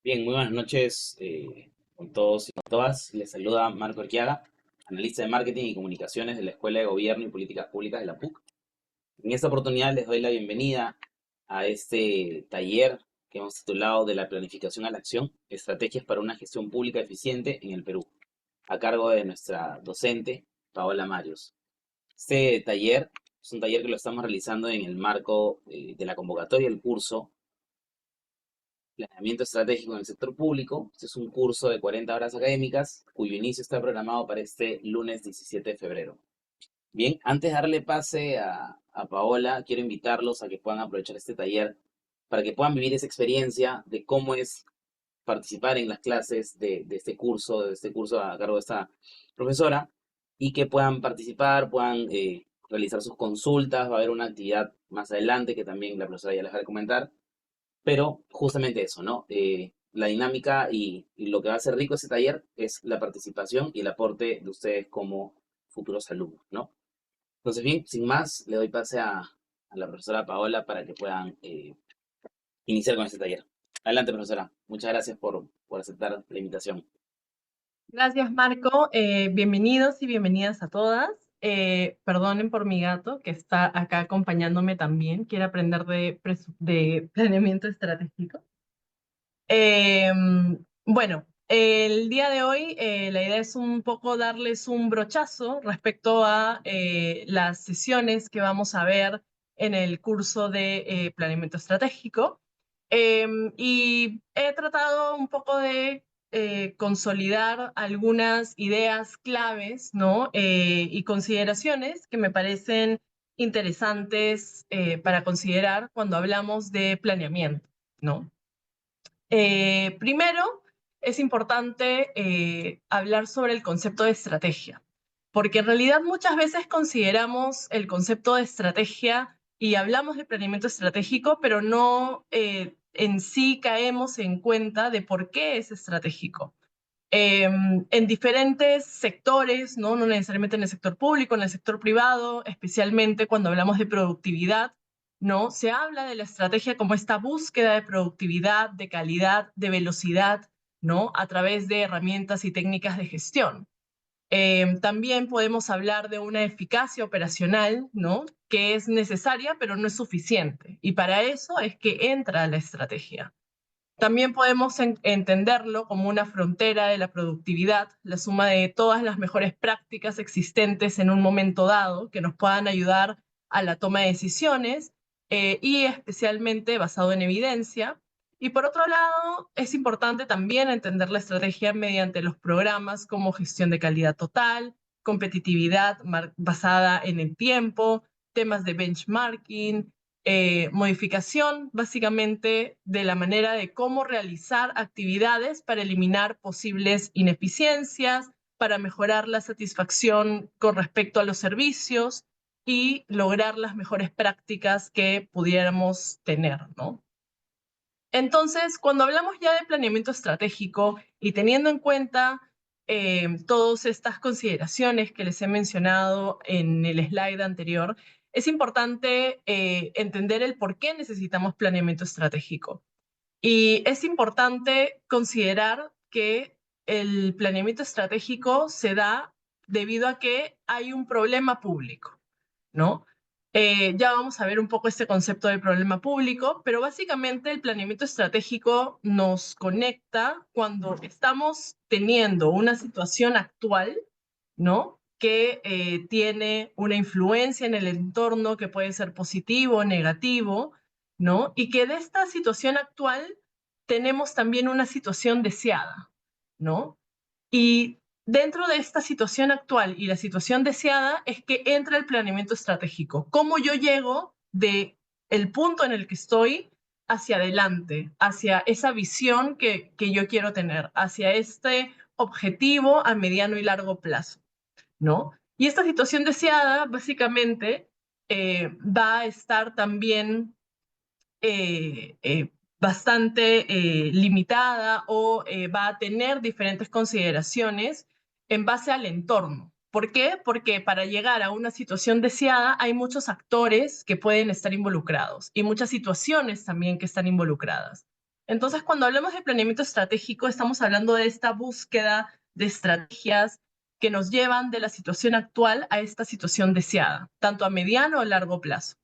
Bien, muy buenas noches con todos y con todas. Les saluda Marco Arquiaga, analista de marketing y comunicaciones de la Escuela de Gobierno y Políticas Públicas de la PUC. En esta oportunidad les doy la bienvenida a este taller que hemos titulado De la planificación a la acción, estrategias para una gestión pública eficiente en el Perú, a cargo de nuestra docente Paola Marios. Este taller es un taller que lo estamos realizando en el marco de la convocatoria del curso Planeamiento estratégico en el sector público. Este es un curso de 40 horas académicas cuyo inicio está programado para este lunes 17 de febrero. Bien, antes de darle pase a Paola, quiero invitarlos a que puedan aprovechar este taller para que puedan vivir esa experiencia de cómo es participar en las clases de este curso a cargo de esta profesora y que puedan participar, puedan realizar sus consultas. Va a haber una actividad más adelante que también la profesora ya les va a comentar, pero justamente eso, ¿no? La dinámica y lo que va a hacer rico ese taller es la participación y el aporte de ustedes como futuros alumnos, ¿no? Entonces, bien, sin más, le doy pase a la profesora Paola para que puedan iniciar con este taller. Adelante, profesora. Muchas gracias por aceptar la invitación. Gracias, Marco. Bienvenidos y bienvenidas a todas. Perdonen por mi gato que está acá acompañándome también. Quiere aprender de planeamiento estratégico. Eh, bueno, el día de hoy la idea es un poco darles un brochazo respecto a las sesiones que vamos a ver en el curso de planeamiento estratégico. Y he tratado un poco de consolidar algunas ideas claves, ¿no? Y consideraciones que me parecen interesantes para considerar cuando hablamos de planeamiento, ¿no? Primero, es importante hablar sobre el concepto de estrategia, porque en realidad muchas veces consideramos el concepto de estrategia y hablamos de planeamiento estratégico, pero no en sí caemos en cuenta de por qué es estratégico. En diferentes sectores, ¿no? No necesariamente en el sector público, en el sector privado, especialmente cuando hablamos de productividad, ¿no? Se habla de la estrategia como esta búsqueda de productividad, de calidad, de velocidad, ¿no? A través de herramientas y técnicas de gestión. También podemos hablar de una eficacia operacional, ¿no? Que es necesaria, pero no es suficiente. Y para eso es que entra la estrategia. También podemos entenderlo como una frontera de la productividad, la suma de todas las mejores prácticas existentes en un momento dado que nos puedan ayudar a la toma de decisiones y especialmente basado en evidencia. Y por otro lado, es importante también entender la estrategia mediante los programas como gestión de calidad total, competitividad basada en el tiempo, temas de benchmarking, modificación básicamente de la manera de cómo realizar actividades para eliminar posibles ineficiencias, para mejorar la satisfacción con respecto a los servicios y lograr las mejores prácticas que pudiéramos tener, ¿no? Entonces, cuando hablamos ya de planeamiento estratégico y teniendo en cuenta todas estas consideraciones que les he mencionado en el slide anterior, es importante entender el por qué necesitamos planeamiento estratégico. Y es importante considerar que el planeamiento estratégico se da debido a que hay un problema público, ¿no? Ya vamos a ver un poco este concepto del problema público, pero básicamente el planeamiento estratégico nos conecta cuando estamos teniendo una situación actual, ¿no? Que tiene una influencia en el entorno que puede ser positivo o negativo, ¿no? Y que de esta situación actual tenemos también una situación deseada, ¿no? Y dentro de esta situación actual y la situación deseada es que entra el planeamiento estratégico. ¿Cómo yo llego de el punto en el que estoy hacia adelante, hacia esa visión que yo quiero tener, hacia este objetivo a mediano y largo plazo, ¿no? Y esta situación deseada, básicamente, va a estar también bastante limitada o va a tener diferentes consideraciones en base al entorno. ¿Por qué? Porque para llegar a una situación deseada hay muchos actores que pueden estar involucrados y muchas situaciones también que están involucradas. Entonces, cuando hablamos de planeamiento estratégico, estamos hablando de esta búsqueda de estrategias que nos llevan de la situación actual a esta situación deseada, tanto a mediano o largo plazo.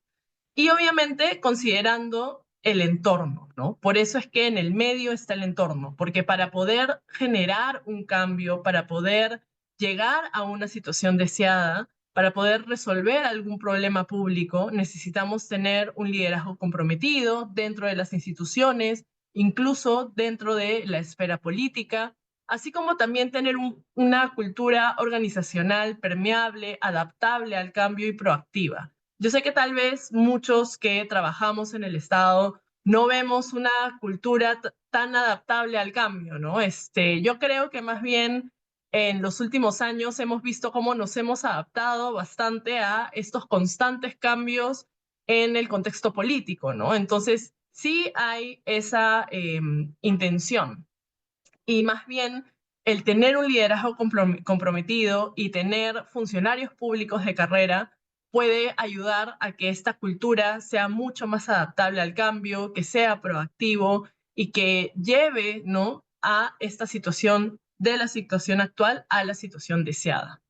Y obviamente considerando el entorno, ¿no? Por eso es que en el medio está el entorno, porque para poder generar un cambio, para poder llegar a una situación deseada, para poder resolver algún problema público, necesitamos tener un liderazgo comprometido dentro de las instituciones, incluso dentro de la esfera política, así como también tener una cultura organizacional permeable, adaptable al cambio y proactiva. Yo sé que tal vez muchos que trabajamos en el Estado no vemos una cultura tan adaptable al cambio, ¿no? Yo creo que más bien en los últimos años hemos visto cómo nos hemos adaptado bastante a estos constantes cambios en el contexto político, ¿no? Entonces, sí hay esa intención y más bien el tener un liderazgo comprometido y tener funcionarios públicos de carrera puede ayudar a que esta cultura sea mucho más adaptable al cambio, que sea proactivo y que lleve, ¿no?, a esta situación, de la situación actual a la situación deseada.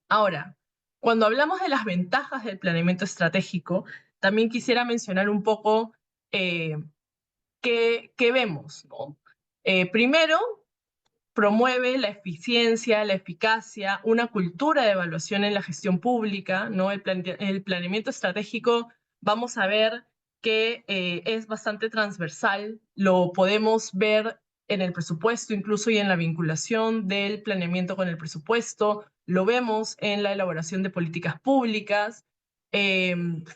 Ahora, cuando hablamos de las ventajas del planeamiento estratégico, también quisiera mencionar un poco eh, qué vemos, ¿no? Primero, promueve la eficiencia, la eficacia, una cultura de evaluación en la gestión pública, ¿no? El planeamiento estratégico, vamos a ver que es bastante transversal, lo podemos ver en el presupuesto incluso y en la vinculación del planeamiento con el presupuesto, lo vemos en la elaboración de políticas públicas,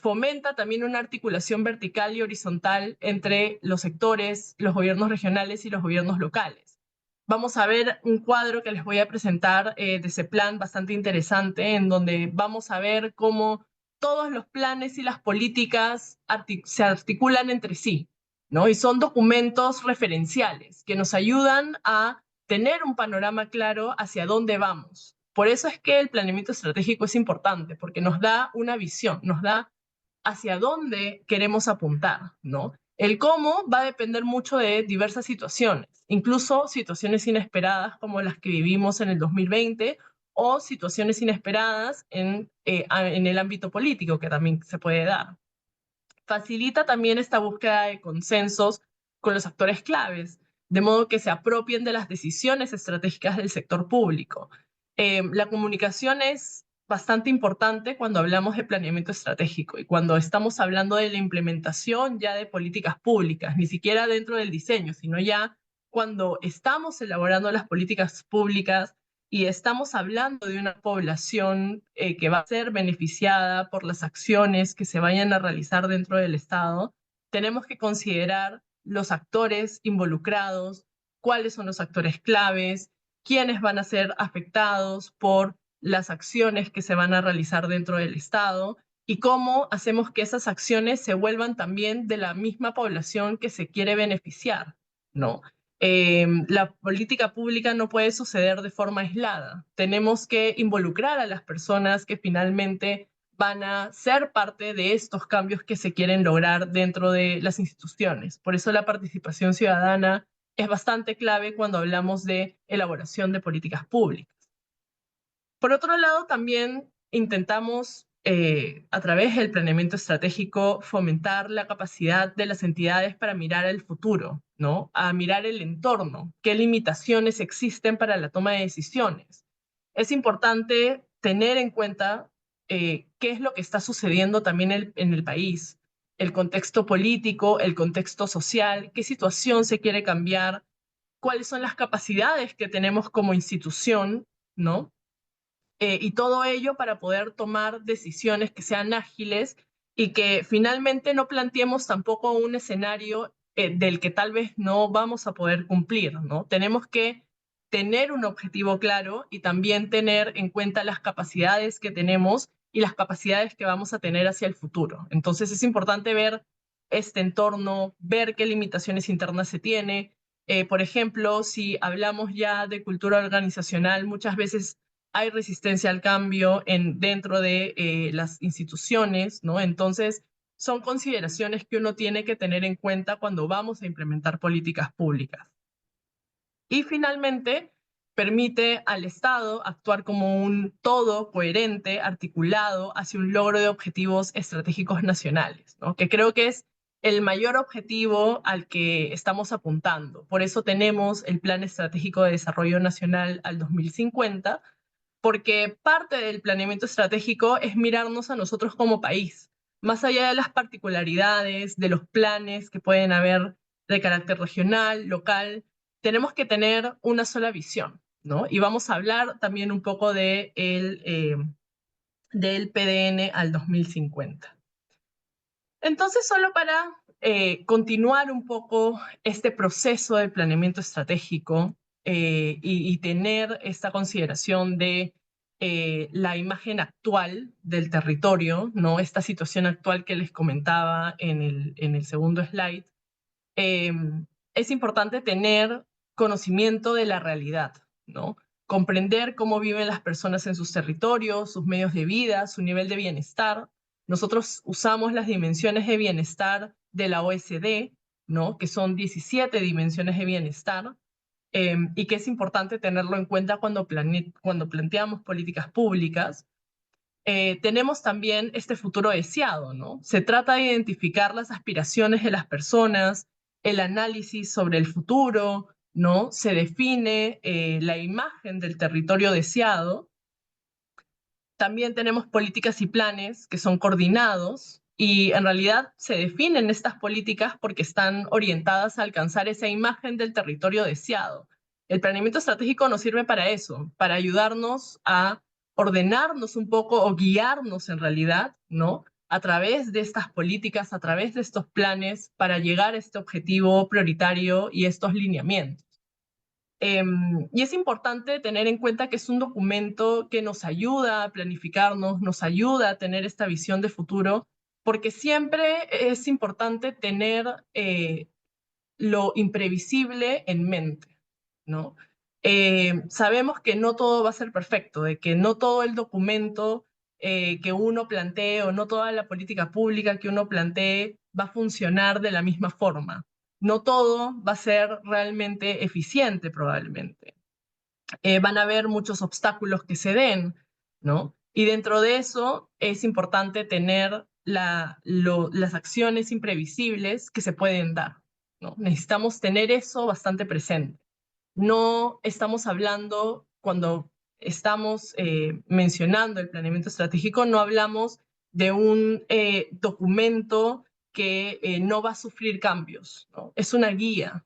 fomenta también una articulación vertical y horizontal entre los sectores, los gobiernos regionales y los gobiernos locales. Vamos a ver un cuadro que les voy a presentar de ese plan bastante interesante, en donde vamos a ver cómo todos los planes y las políticas se articulan entre sí, ¿no? Y son documentos referenciales que nos ayudan a tener un panorama claro hacia dónde vamos. Por eso es que el planeamiento estratégico es importante, porque nos da una visión, nos da hacia dónde queremos apuntar, ¿no? El cómo va a depender mucho de diversas situaciones, incluso situaciones inesperadas como las que vivimos en el 2020 o situaciones inesperadas en el ámbito político que también se puede dar. Facilita también esta búsqueda de consensos con los actores claves, de modo que se apropien de las decisiones estratégicas del sector público. La comunicación es bastante importante cuando hablamos de planeamiento estratégico y cuando estamos hablando de la implementación ya de políticas públicas, ni siquiera dentro del diseño, sino ya cuando estamos elaborando las políticas públicas y estamos hablando de una población que va a ser beneficiada por las acciones que se vayan a realizar dentro del Estado, tenemos que considerar los actores involucrados, cuáles son los actores claves, quiénes van a ser afectados por las acciones que se van a realizar dentro del Estado y cómo hacemos que esas acciones se vuelvan también de la misma población que se quiere beneficiar, ¿no? La política pública no puede suceder de forma aislada. Tenemos que involucrar a las personas que finalmente van a ser parte de estos cambios que se quieren lograr dentro de las instituciones. Por eso la participación ciudadana es bastante clave cuando hablamos de elaboración de políticas públicas. Por otro lado, también intentamos, a través del planeamiento estratégico, fomentar la capacidad de las entidades para mirar el futuro, ¿no? A mirar el entorno, qué limitaciones existen para la toma de decisiones. Es importante tener en cuenta qué es lo que está sucediendo también en el país, el contexto político, el contexto social, qué situación se quiere cambiar, cuáles son las capacidades que tenemos como institución, ¿no? Y todo ello para poder tomar decisiones que sean ágiles y que finalmente no planteemos tampoco un escenario del que tal vez no vamos a poder cumplir, ¿no? Tenemos que tener un objetivo claro y también tener en cuenta las capacidades que tenemos y las capacidades que vamos a tener hacia el futuro. Entonces es importante ver este entorno, ver qué limitaciones internas se tiene. Por ejemplo, si hablamos ya de cultura organizacional, muchas veces hay resistencia al cambio dentro de las instituciones, ¿no? Entonces, son consideraciones que uno tiene que tener en cuenta cuando vamos a implementar políticas públicas. Y finalmente, permite al Estado actuar como un todo coherente, articulado, hacia un logro de objetivos estratégicos nacionales, ¿no? Que creo que es el mayor objetivo al que estamos apuntando. Por eso tenemos el Plan Estratégico de Desarrollo Nacional al 2050, porque parte del planeamiento estratégico es mirarnos a nosotros como país, más allá de las particularidades, de los planes que pueden haber de carácter regional, local, tenemos que tener una sola visión, ¿no? Y vamos a hablar también un poco del PDN al 2050. Entonces, solo para continuar un poco este proceso de planeamiento estratégico y tener esta consideración de la imagen actual del territorio, ¿no? Esta situación actual que les comentaba en el segundo slide, eh, es importante tener conocimiento de la realidad, ¿no? Comprender cómo viven las personas en sus territorios, sus medios de vida, su nivel de bienestar. Nosotros usamos las dimensiones de bienestar de la OSD, ¿no? Que son 17 dimensiones de bienestar, y que es importante tenerlo en cuenta cuando planteamos políticas públicas. Tenemos también este futuro deseado, ¿no? Se trata de identificar las aspiraciones de las personas, el análisis sobre el futuro, ¿no? Se define la imagen del territorio deseado. También tenemos políticas y planes que son coordinados y en realidad se definen estas políticas porque están orientadas a alcanzar esa imagen del territorio deseado. El planeamiento estratégico nos sirve para eso, para ayudarnos a ordenarnos un poco o guiarnos en realidad, ¿no? A través de estas políticas, a través de estos planes para llegar a este objetivo prioritario y estos lineamientos. Y es importante tener en cuenta que es un documento que nos ayuda a planificarnos, nos ayuda a tener esta visión de futuro, porque siempre es importante tener lo imprevisible en mente, ¿no? Sabemos que no todo va a ser perfecto, de que no todo el documento que uno plantee o no toda la política pública que uno plantee va a funcionar de la misma forma. No todo va a ser realmente eficiente probablemente. Van a haber muchos obstáculos que se den, ¿no? Y dentro de eso es importante tener las acciones imprevisibles que se pueden dar, ¿no? Necesitamos tener eso bastante presente. No estamos hablando, cuando estamos mencionando el planeamiento estratégico, no hablamos de un documento que no va a sufrir cambios, ¿no? Es una guía,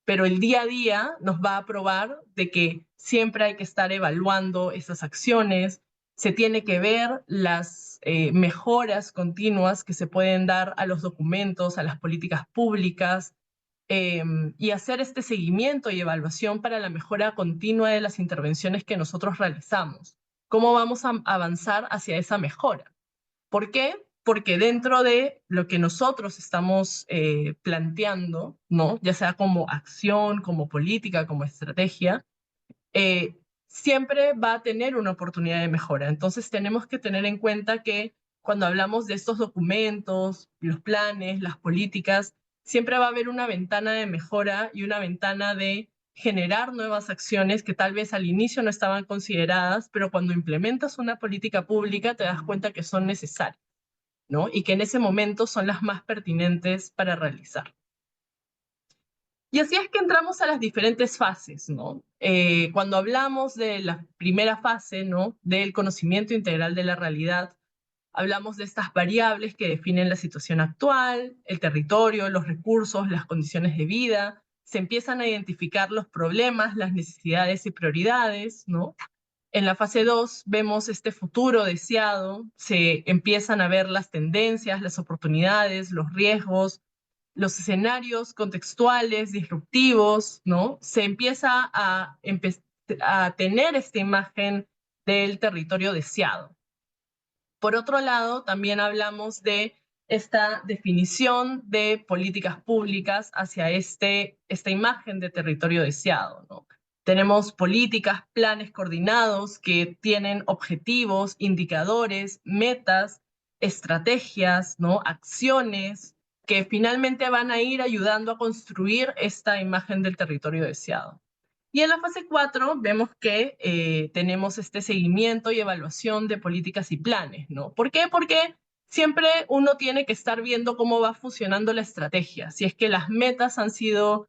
pero el día a día nos va a probar de que siempre hay que estar evaluando esas acciones, se tiene que ver las mejoras continuas que se pueden dar a los documentos, a las políticas públicas, y hacer este seguimiento y evaluación para la mejora continua de las intervenciones que nosotros realizamos. ¿Cómo vamos a avanzar hacia esa mejora? ¿Por qué? Porque dentro de lo que nosotros estamos planteando, ¿no? Ya sea como acción, como política, como estrategia, eh, siempre va a tener una oportunidad de mejora. Entonces tenemos que tener en cuenta que cuando hablamos de estos documentos, los planes, las políticas, siempre va a haber una ventana de mejora y una ventana de generar nuevas acciones que tal vez al inicio no estaban consideradas, pero cuando implementas una política pública te das cuenta que son necesarias, ¿no? Y que en ese momento son las más pertinentes para realizar. Y así es que entramos a las diferentes fases, ¿no? Cuando hablamos de la primera fase, ¿no? Del conocimiento integral de la realidad, hablamos de estas variables que definen la situación actual, el territorio, los recursos, las condiciones de vida. Se empiezan a identificar los problemas, las necesidades y prioridades, ¿no? En la fase 2 vemos este futuro deseado, se empiezan a ver las tendencias, las oportunidades, los riesgos, los escenarios contextuales, disruptivos, ¿no? Se empieza a tener esta imagen del territorio deseado. Por otro lado, también hablamos de esta definición de políticas públicas hacia esta imagen de territorio deseado, ¿no? Tenemos políticas, planes coordinados que tienen objetivos, indicadores, metas estrategias, ¿no? Acciones que finalmente van a ir ayudando a construir esta imagen del territorio deseado. Y en la fase 4 vemos que tenemos este seguimiento y evaluación de políticas y planes, ¿no? ¿Por qué? Porque siempre uno tiene que estar viendo cómo va funcionando la estrategia, si es que las metas han sido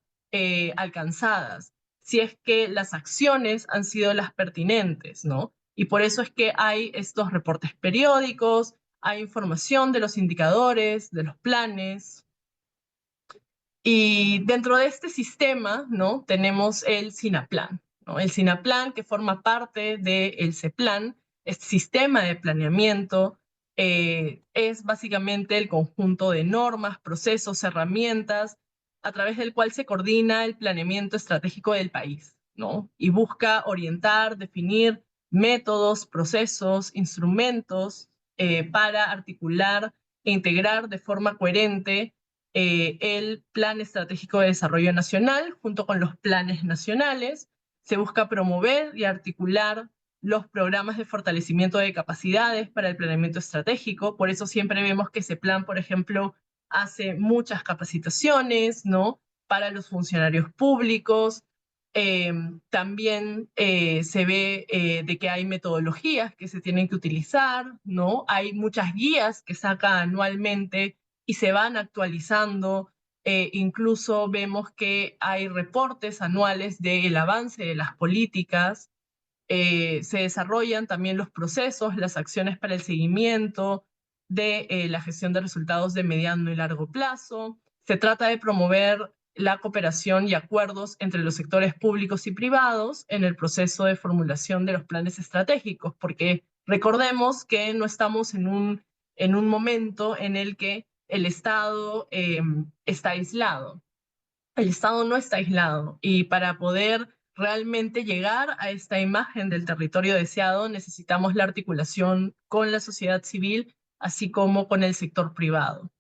alcanzadas, si es que las acciones han sido las pertinentes, ¿no? Y por eso es que hay estos reportes periódicos, hay información de los indicadores, de los planes, y dentro de este sistema, ¿no? Tenemos el SINAPLAN, ¿no? El SINAPLAN, que forma parte del CEPLAN, este sistema de planeamiento, es básicamente el conjunto de normas, procesos, herramientas, a través del cual se coordina el planeamiento estratégico del país, ¿no? Y busca orientar, definir métodos, procesos, instrumentos para articular e integrar de forma coherente el Plan Estratégico de Desarrollo Nacional junto con los planes nacionales. Se busca promover y articular los programas de fortalecimiento de capacidades para el planeamiento estratégico. Por eso siempre vemos que ese plan, por ejemplo, hace muchas capacitaciones, ¿no? Para los funcionarios públicos. También se ve de que hay metodologías que se tienen que utilizar, ¿no? Hay muchas guías que saca anualmente y se van actualizando. Incluso vemos que hay reportes anuales del avance de las políticas. Se desarrollan también los procesos, las acciones para el seguimiento de la gestión de resultados de mediano y largo plazo. Se trata de promover la cooperación y acuerdos entre los sectores públicos y privados en el proceso de formulación de los planes estratégicos, porque recordemos que no estamos en un momento en el que el Estado está aislado. El Estado no está aislado y para poder realmente llegar a esta imagen del territorio deseado necesitamos la articulación con la sociedad civil, así como con el sector privado.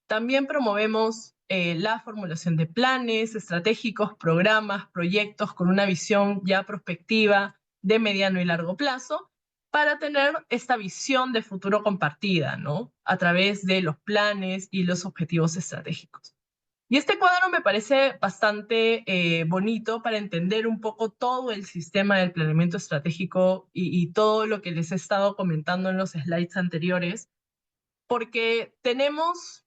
También promovemos la formulación de planes estratégicos, programas, proyectos con una visión ya prospectiva de mediano y largo plazo para tener esta visión de futuro compartida, ¿no? A través de los planes y los objetivos estratégicos. Y este cuadro me parece bastante bonito para entender un poco todo el sistema del planeamiento estratégico y todo lo que les he estado comentando en los slides anteriores, porque tenemos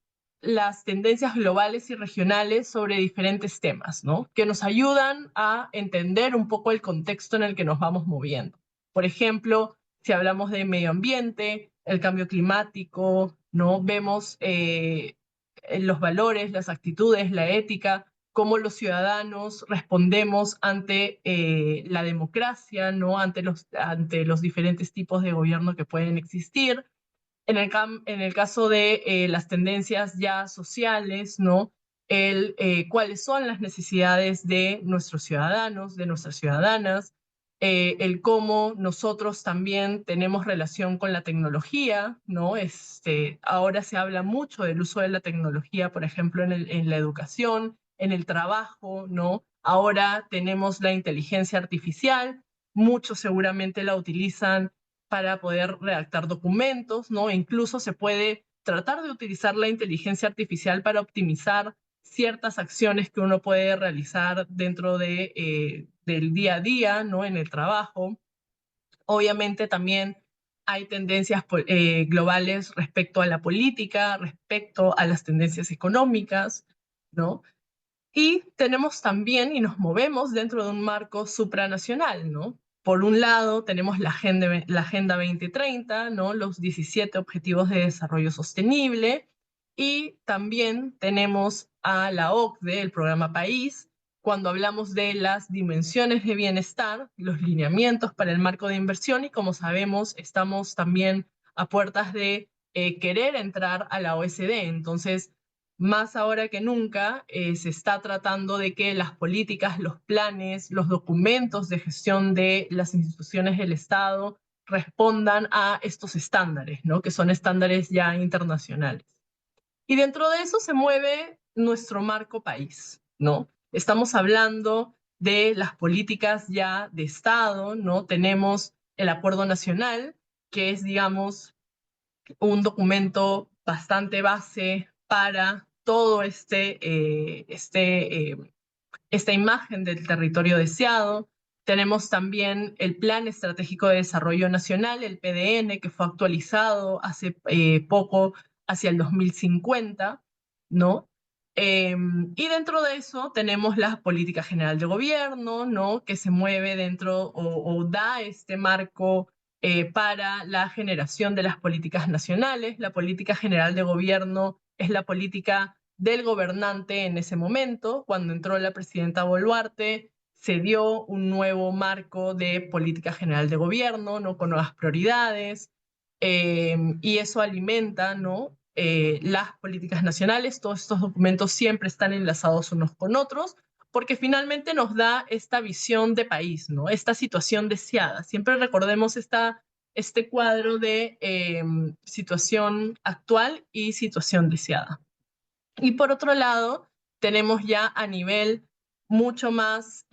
las tendencias globales y regionales sobre diferentes temas, ¿no? Que nos ayudan a entender un poco el contexto en el que nos vamos moviendo. Por ejemplo, si hablamos de medio ambiente, el cambio climático, ¿no? Vemos los valores, las actitudes, la ética, cómo los ciudadanos respondemos ante la democracia, ¿no? Ante los diferentes tipos de gobierno que pueden existir. En el caso de las tendencias ya sociales, ¿no? Cuáles son las necesidades de nuestros ciudadanos, de nuestras ciudadanas, el cómo nosotros también tenemos relación con la tecnología, ¿no? Ahora se habla mucho del uso de la tecnología, por ejemplo, en la educación, en el trabajo, ¿no? Ahora tenemos la inteligencia artificial, muchos seguramente la utilizan para poder redactar documentos, ¿no? E incluso se puede tratar de utilizar la inteligencia artificial para optimizar ciertas acciones que uno puede realizar dentro del día a día, ¿no? En el trabajo. Obviamente también hay tendencias globales respecto a la política, respecto a las tendencias económicas, ¿no? Y tenemos también, y nos movemos dentro de un marco supranacional, ¿no? Por un lado, tenemos la Agenda 2030, ¿no? Los 17 Objetivos de Desarrollo Sostenible, y también tenemos a la OCDE, el programa País, cuando hablamos de las dimensiones de bienestar, los lineamientos para el marco de inversión, y como sabemos, estamos también a puertas de querer entrar a la OECD. Entonces, más ahora que nunca, se está tratando de que las políticas, los planes, los documentos de gestión de las instituciones del Estado respondan a estos estándares, ¿no? Que son estándares ya internacionales. Y dentro de eso se mueve nuestro marco país, ¿no? Estamos hablando de las políticas ya de Estado, ¿no? Tenemos el Acuerdo Nacional, que es, digamos, un documento bastante base para todo esta imagen del territorio deseado. Tenemos también el Plan Estratégico de Desarrollo Nacional, el PDN, que fue actualizado hace poco, hacia el 2050, ¿no? Y dentro de eso tenemos la política general de gobierno, ¿no? Que se mueve dentro o da este marco para la generación de las políticas nacionales. La política general de gobierno es la política del gobernante en ese momento. Cuando entró la presidenta Boluarte, se dio un nuevo marco de política general de gobierno, ¿no? Con nuevas prioridades, y eso alimenta, ¿no? Las políticas nacionales. Todos estos documentos siempre están enlazados unos con otros, porque finalmente nos da esta visión de país, ¿no? Esta situación deseada. Siempre recordemos este cuadro de situación actual y situación deseada. Y por otro lado, tenemos ya a nivel mucho más,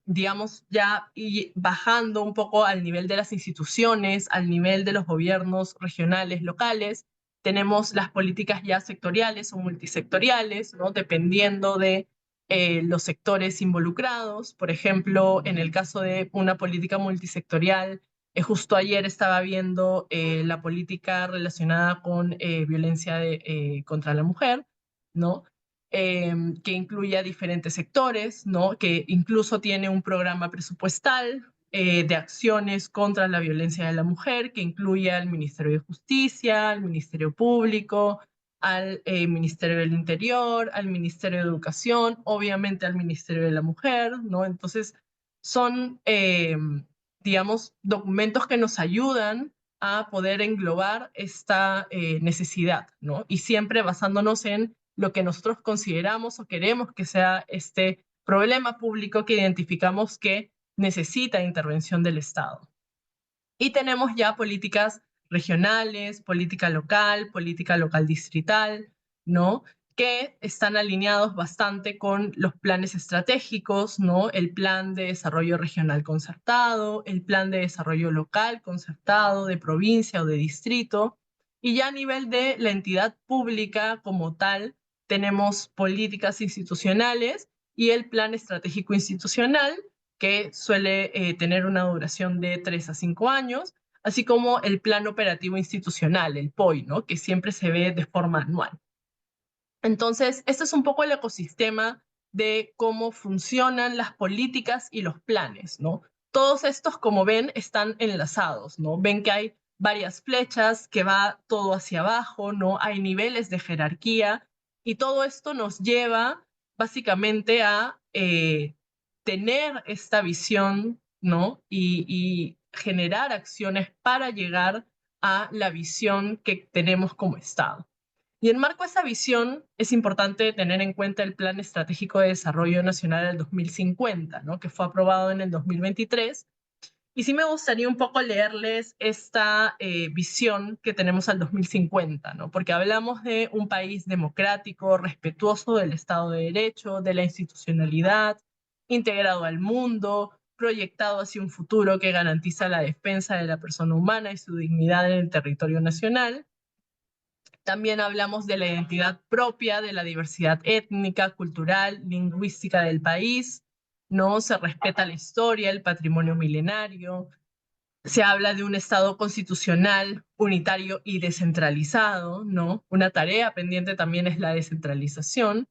digamos, ya y bajando un poco al nivel de las instituciones, al nivel de los gobiernos regionales, locales, tenemos las políticas ya sectoriales o multisectoriales, ¿no? Dependiendo de los sectores involucrados. Por ejemplo, en el caso de una política multisectorial, justo ayer estaba viendo la política relacionada con violencia contra la mujer, ¿no? Que incluye a diferentes sectores, ¿no? Que incluso tiene un programa presupuestal de acciones contra la violencia de la mujer, que incluye al Ministerio de Justicia, al Ministerio Público, al Ministerio del Interior, al Ministerio de Educación, obviamente al Ministerio de la Mujer, ¿no? Entonces, son, digamos, documentos que nos ayudan a poder englobar esta necesidad, ¿no? Y siempre basándonos en lo que nosotros consideramos o queremos que sea este problema público que identificamos que necesita intervención del Estado. Y tenemos ya políticas regionales, política local distrital, ¿no? Que están alineados bastante con los planes estratégicos, ¿no? El plan de desarrollo regional concertado, el plan de desarrollo local concertado, de provincia o de distrito. Y ya a nivel de la entidad pública como tal, tenemos políticas institucionales y el plan estratégico institucional, que suele tener una duración de 3 a 5 años, así como el Plan Operativo Institucional, el POI, ¿no? Que siempre se ve de forma anual. Entonces, este es un poco el ecosistema de cómo funcionan las políticas y los planes, ¿no? Todos estos, como ven, están enlazados, ¿no? Ven que hay varias flechas, que va todo hacia abajo, ¿no? Hay niveles de jerarquía y todo esto nos lleva básicamente a tener esta visión, ¿no? Y generar acciones para llegar a la visión que tenemos como Estado. Y en marco a esa visión es importante tener en cuenta el Plan Estratégico de Desarrollo Nacional del 2050, ¿no? Que fue aprobado en el 2023. Y sí me gustaría un poco leerles esta visión que tenemos al 2050, ¿no? Porque hablamos de un país democrático, respetuoso del Estado de Derecho, de la institucionalidad, integrado al mundo, proyectado hacia un futuro que garantiza la defensa de la persona humana y su dignidad en el territorio nacional. También hablamos de la identidad propia, de la diversidad étnica, cultural, lingüística del país, ¿no? Se respeta la historia, el patrimonio milenario, se habla de un Estado constitucional, unitario y descentralizado, ¿no? Una tarea pendiente también es la descentralización,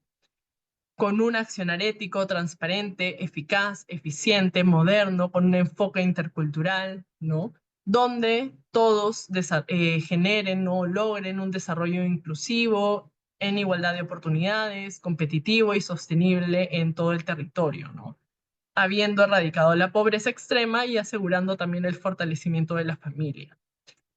con un accionar ético, transparente, eficaz, eficiente, moderno, con un enfoque intercultural, ¿no? Donde todos generen, ¿no? Logren un desarrollo inclusivo, en igualdad de oportunidades, competitivo y sostenible en todo el territorio, ¿no? Habiendo erradicado la pobreza extrema y asegurando también el fortalecimiento de la familia.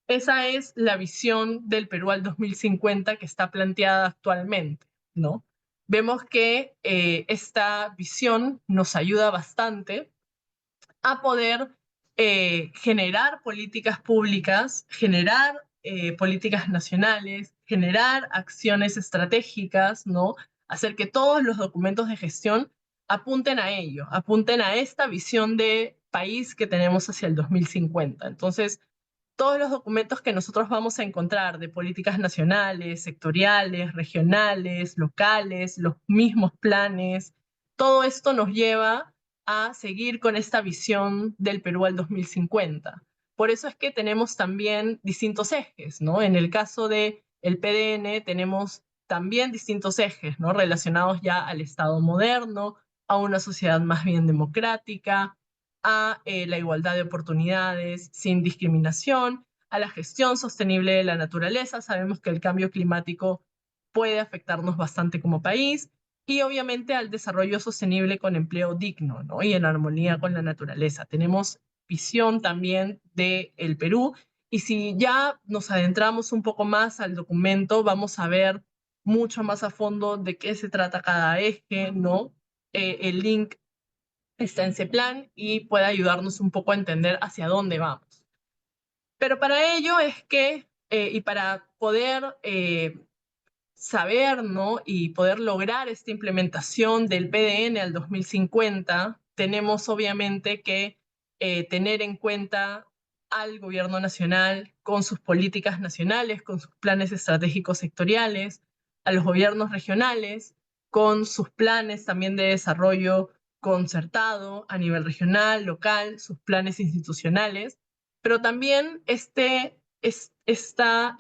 Esa es la visión del Perú al 2050 que está planteada actualmente, ¿no? Vemos que esta visión nos ayuda bastante a poder generar políticas públicas, generar políticas nacionales, generar acciones estratégicas, ¿no? Hacer que todos los documentos de gestión apunten a ello, apunten a esta visión de país que tenemos hacia el 2050. Entonces, todos los documentos que nosotros vamos a encontrar de políticas nacionales, sectoriales, regionales, locales, los mismos planes, todo esto nos lleva a seguir con esta visión del Perú al 2050. Por eso es que tenemos también distintos ejes, ¿no? En el caso del PDN tenemos también distintos ejes, ¿no? Relacionados ya al Estado moderno, a una sociedad más bien democrática, a la igualdad de oportunidades sin discriminación, a la gestión sostenible de la naturaleza. Sabemos que el cambio climático puede afectarnos bastante como país y obviamente al desarrollo sostenible con empleo digno, ¿no? Y en armonía con la naturaleza. Tenemos visión también del Perú y si ya nos adentramos un poco más al documento, vamos a ver mucho más a fondo de qué se trata cada eje, ¿no? El link está en ese plan y puede ayudarnos un poco a entender hacia dónde vamos. Pero para ello es que, y para poder saber, ¿no? Y poder lograr esta implementación del PDN al 2050, tenemos obviamente que tener en cuenta al gobierno nacional con sus políticas nacionales, con sus planes estratégicos sectoriales, a los gobiernos regionales con sus planes también de desarrollo concertado a nivel regional, local, sus planes institucionales, pero también esta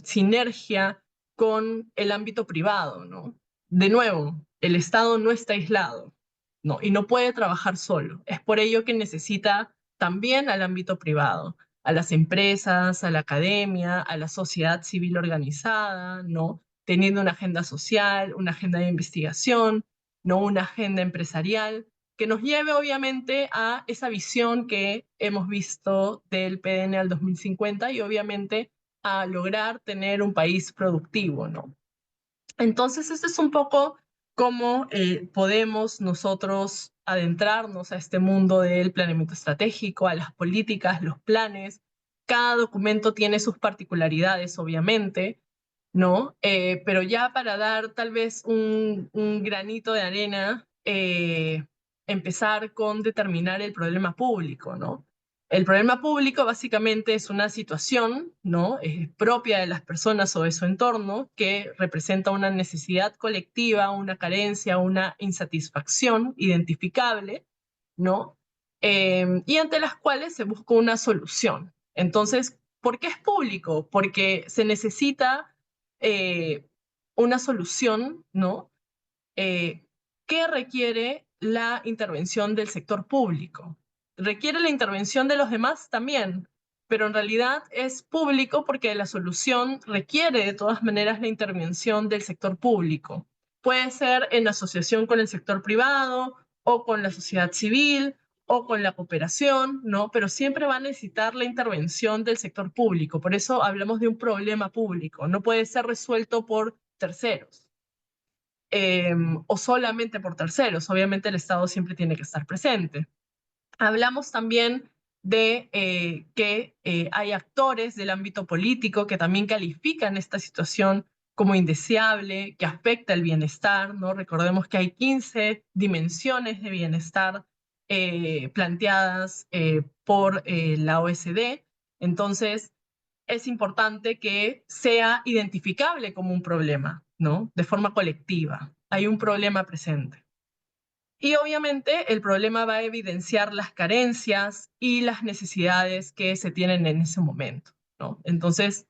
sinergia con el ámbito privado, ¿no? De nuevo, el Estado no está aislado, ¿no? Y no puede trabajar solo. Es por ello que necesita también al ámbito privado, a las empresas, a la academia, a la sociedad civil organizada, ¿no? Teniendo una agenda social, una agenda de investigación, ¿no? Una agenda empresarial, que nos lleve obviamente a esa visión que hemos visto del PDN al 2050 y obviamente a lograr tener un país productivo, ¿no? Entonces, este es un poco cómo podemos nosotros adentrarnos a este mundo del planeamiento estratégico, a las políticas, los planes. Cada documento tiene sus particularidades, obviamente, ¿no? Pero ya para dar tal vez un granito de arena, empezar con determinar el problema público, ¿no? El problema público básicamente es una situación, ¿no? Propia de las personas o de su entorno que representa una necesidad colectiva, una carencia, una insatisfacción identificable, ¿no? Y ante las cuales se busca una solución. Entonces, ¿por qué es público? Porque se necesita eh, una solución, ¿no? Eh, que requiere la intervención del sector público. Requiere la intervención de los demás también, pero en realidad es público porque la solución requiere de todas maneras la intervención del sector público. Puede ser en asociación con el sector privado o con la sociedad civil o con la cooperación, ¿no? Pero siempre va a necesitar la intervención del sector público. Por eso hablamos de un problema público. No puede ser resuelto por terceros o solamente por terceros. Obviamente el Estado siempre tiene que estar presente. Hablamos también de que hay actores del ámbito político que también califican esta situación como indeseable, que afecta el bienestar, ¿no? Recordemos que hay 15 dimensiones de bienestar planteadas por la OSD. Entonces, es importante que sea identificable como un problema, ¿no? De forma colectiva. Hay un problema presente. Y obviamente el problema va a evidenciar las carencias y las necesidades que se tienen en ese momento, ¿no? Entonces,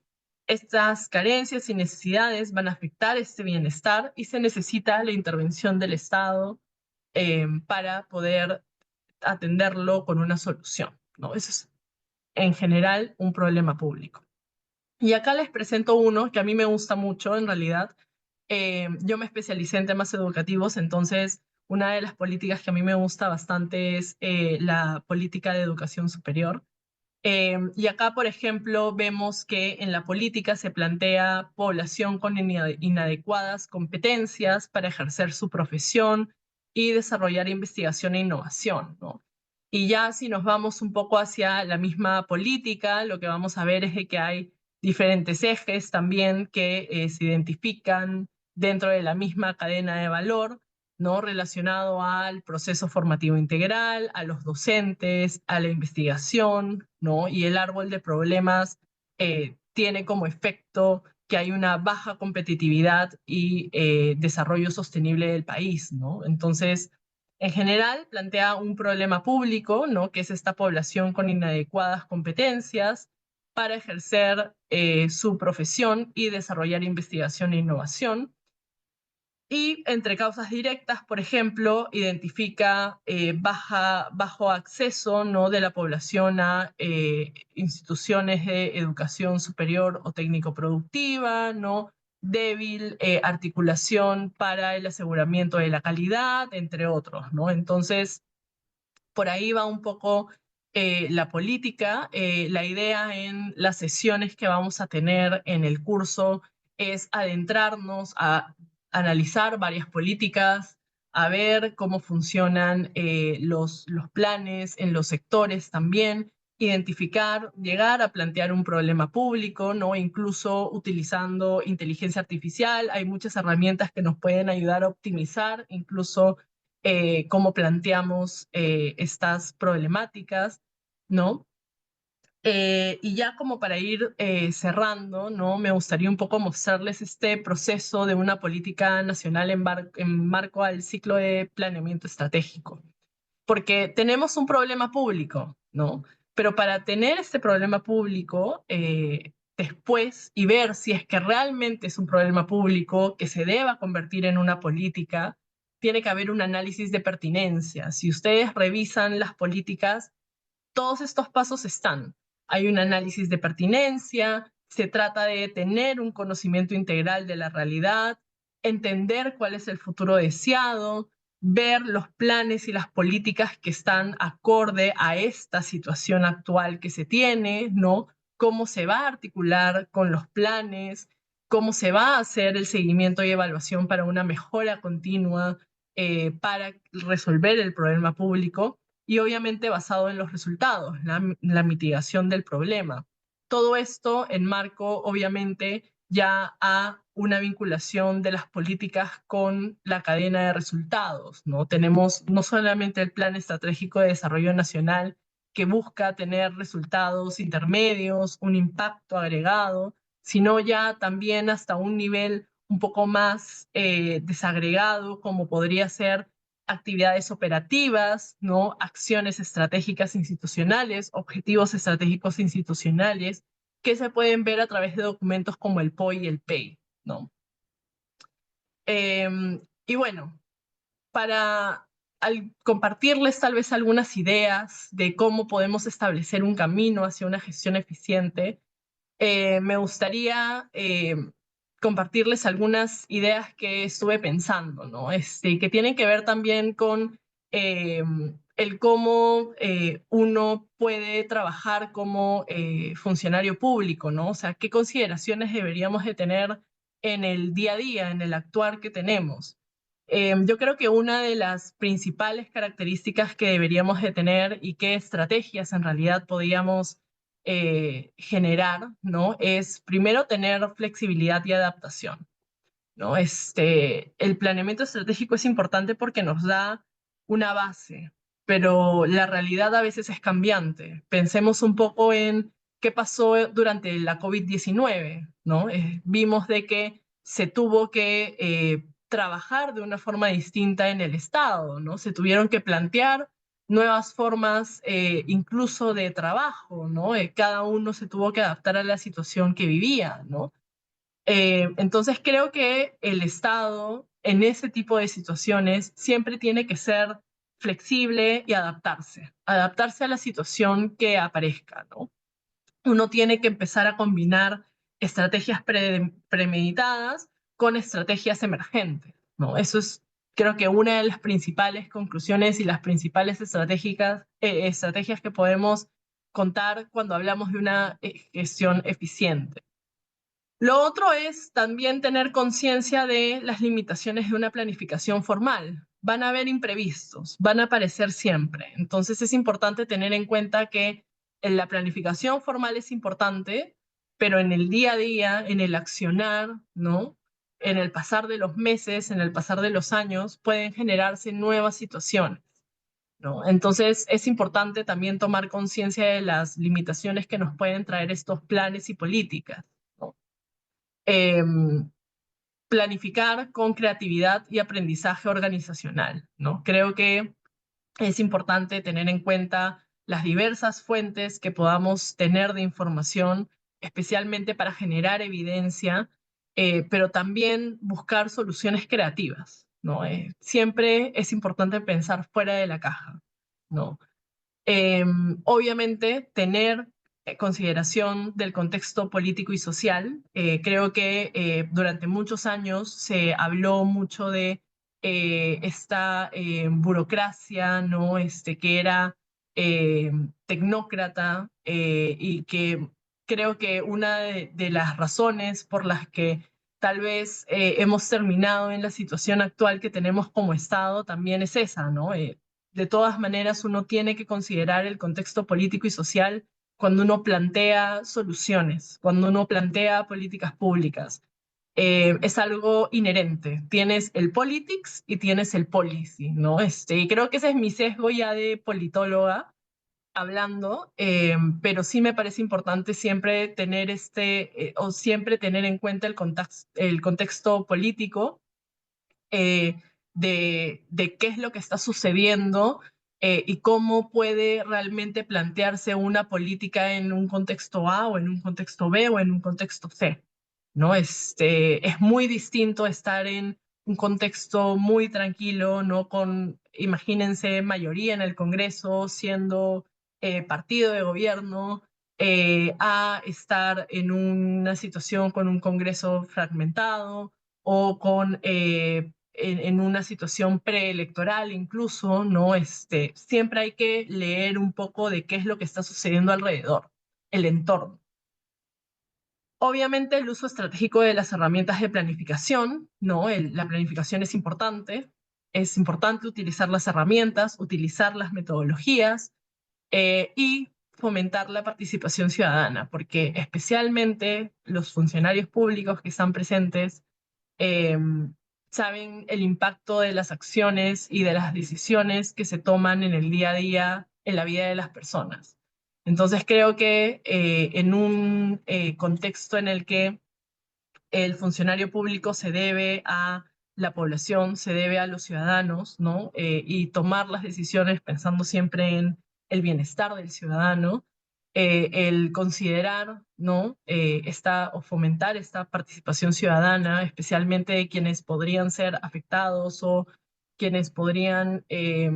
estas carencias y necesidades van a afectar este bienestar y se necesita la intervención del Estado para poder atenderlo con una solución, ¿no? Eso es en general un problema público. Y acá les presento uno que a mí me gusta mucho, en realidad. Yo me especialicé en temas educativos, entonces una de las políticas que a mí me gusta bastante es la política de educación superior. Y acá, por ejemplo, vemos que en la política se plantea población con inadecuadas competencias para ejercer su profesión y desarrollar investigación e innovación, ¿no? Y ya si nos vamos un poco hacia la misma política, lo que vamos a ver es de que hay diferentes ejes también que se identifican dentro de la misma cadena de valor, ¿no? Relacionado al proceso formativo integral, a los docentes, a la investigación, ¿no? Y el árbol de problemas tiene como efecto que hay una baja competitividad y desarrollo sostenible del país, ¿no? Entonces, en general, plantea un problema público, ¿no? Que es esta población con inadecuadas competencias para ejercer su profesión y desarrollar investigación e innovación. Y entre causas directas, por ejemplo, identifica bajo acceso, ¿no? De la población a instituciones de educación superior o técnico-productiva, ¿no? Débil articulación para el aseguramiento de la calidad, entre otros, ¿no? Entonces, por ahí va un poco la política. La idea en las sesiones que vamos a tener en el curso es adentrarnos a analizar varias políticas, a ver cómo funcionan los planes en los sectores también, identificar, llegar a plantear un problema público, ¿no? Incluso utilizando inteligencia artificial. Hay muchas herramientas que nos pueden ayudar a optimizar incluso cómo planteamos estas problemáticas, ¿no? Y ya como para ir cerrando, ¿no? Me gustaría un poco mostrarles este proceso de una política nacional en marco al ciclo de planeamiento estratégico. Porque tenemos un problema público, ¿no? Pero para tener este problema público, después y ver si es que realmente es un problema público que se deba convertir en una política, tiene que haber un análisis de pertinencia. Si ustedes revisan las políticas, todos estos pasos están. Hay un análisis de pertinencia, se trata de tener un conocimiento integral de la realidad, entender cuál es el futuro deseado, ver los planes y las políticas que están acorde a esta situación actual que se tiene, ¿no? Cómo se va a articular con los planes, cómo se va a hacer el seguimiento y evaluación para una mejora continua para resolver el problema público y obviamente basado en los resultados, la mitigación del problema. Todo esto en marco, obviamente, ya a una vinculación de las políticas con la cadena de resultados, ¿no? Tenemos no solamente el Plan Estratégico de Desarrollo Nacional que busca tener resultados intermedios, un impacto agregado, sino ya también hasta un nivel un poco más desagregado, como podría ser actividades operativas, ¿no? Acciones estratégicas institucionales, objetivos estratégicos institucionales, que se pueden ver a través de documentos como el POI y el PEI, ¿no? Y bueno, para compartirles tal vez algunas ideas de cómo podemos establecer un camino hacia una gestión eficiente, me gustaría compartirles algunas ideas que estuve pensando, ¿no? Que tienen que ver también con eh, el cómo uno puede trabajar como funcionario público, ¿no? O sea, qué consideraciones deberíamos de tener en el día a día, en el actuar que tenemos. Yo creo que una de las principales características que deberíamos de tener y qué estrategias en realidad podríamos generar, ¿no? Es primero tener flexibilidad y adaptación, ¿no? El planeamiento estratégico es importante porque nos da una base, pero la realidad a veces es cambiante. Pensemos un poco en qué pasó durante la COVID-19, ¿no? Vimos de que se tuvo que trabajar de una forma distinta en el Estado, ¿no? Se tuvieron que plantear nuevas formas incluso de trabajo, ¿no? Cada uno se tuvo que adaptar a la situación que vivía, ¿no? Entonces creo que el Estado en ese tipo de situaciones siempre tiene que ser flexible y adaptarse a la situación que aparezca, ¿no? Uno tiene que empezar a combinar estrategias premeditadas con estrategias emergentes, ¿no? Eso es, creo que una de las principales conclusiones y las principales estrategias que podemos contar cuando hablamos de una gestión eficiente. Lo otro es también tener conciencia de las limitaciones de una planificación formal. Van a haber imprevistos, van a aparecer siempre. Entonces es importante tener en cuenta que en la planificación formal es importante, pero en el día a día, en el accionar, ¿no? en el pasar de los meses, en el pasar de los años, pueden generarse nuevas situaciones, ¿no? Entonces es importante también tomar conciencia de las limitaciones que nos pueden traer estos planes y políticas, ¿no? Em, Planificar con creatividad y aprendizaje organizacional, ¿no? Creo que es importante tener en cuenta las diversas fuentes que podamos tener de información, especialmente para generar evidencia, pero también buscar soluciones creativas, ¿no? Siempre es importante pensar fuera de la caja, ¿no? Obviamente, tener consideración del contexto político y social. Creo que durante muchos años se habló mucho de esta burocracia, ¿no? Que era eh, tecnócrata y que creo que una de las razones por las que tal vez hemos terminado en la situación actual que tenemos como Estado también es esa, ¿no? De todas maneras, uno tiene que considerar el contexto político y social cuando uno plantea soluciones, cuando uno plantea políticas públicas. Es algo inherente. Tienes el politics y tienes el policy, ¿no? Y creo que ese es mi sesgo ya de politóloga hablando, pero sí me parece importante siempre tener o siempre tener en cuenta el contexto político de qué es lo que está sucediendo y cómo puede realmente plantearse una política en un contexto A o en un contexto B o en un contexto C, ¿no? Es muy distinto estar en un contexto muy tranquilo, ¿no? Imagínense, mayoría en el Congreso, siendo partido de gobierno, a estar en una situación con un Congreso fragmentado o en una situación preelectoral incluso, ¿no? Siempre hay que leer un poco de qué es lo que está sucediendo alrededor, el entorno. Obviamente el uso estratégico de las herramientas de planificación, ¿no? La planificación es importante utilizar las herramientas, utilizar las metodologías y fomentar la participación ciudadana, porque especialmente los funcionarios públicos que están presentes eh, saben el impacto de las acciones y de las decisiones que se toman en el día a día en la vida de las personas. Entonces creo que en un contexto en el que el funcionario público se debe a la población, se debe a los ciudadanos, ¿no? Y tomar las decisiones pensando siempre en el bienestar del ciudadano, el considerar, ¿no? O fomentar esta participación ciudadana, especialmente de quienes podrían ser afectados o quienes podrían eh,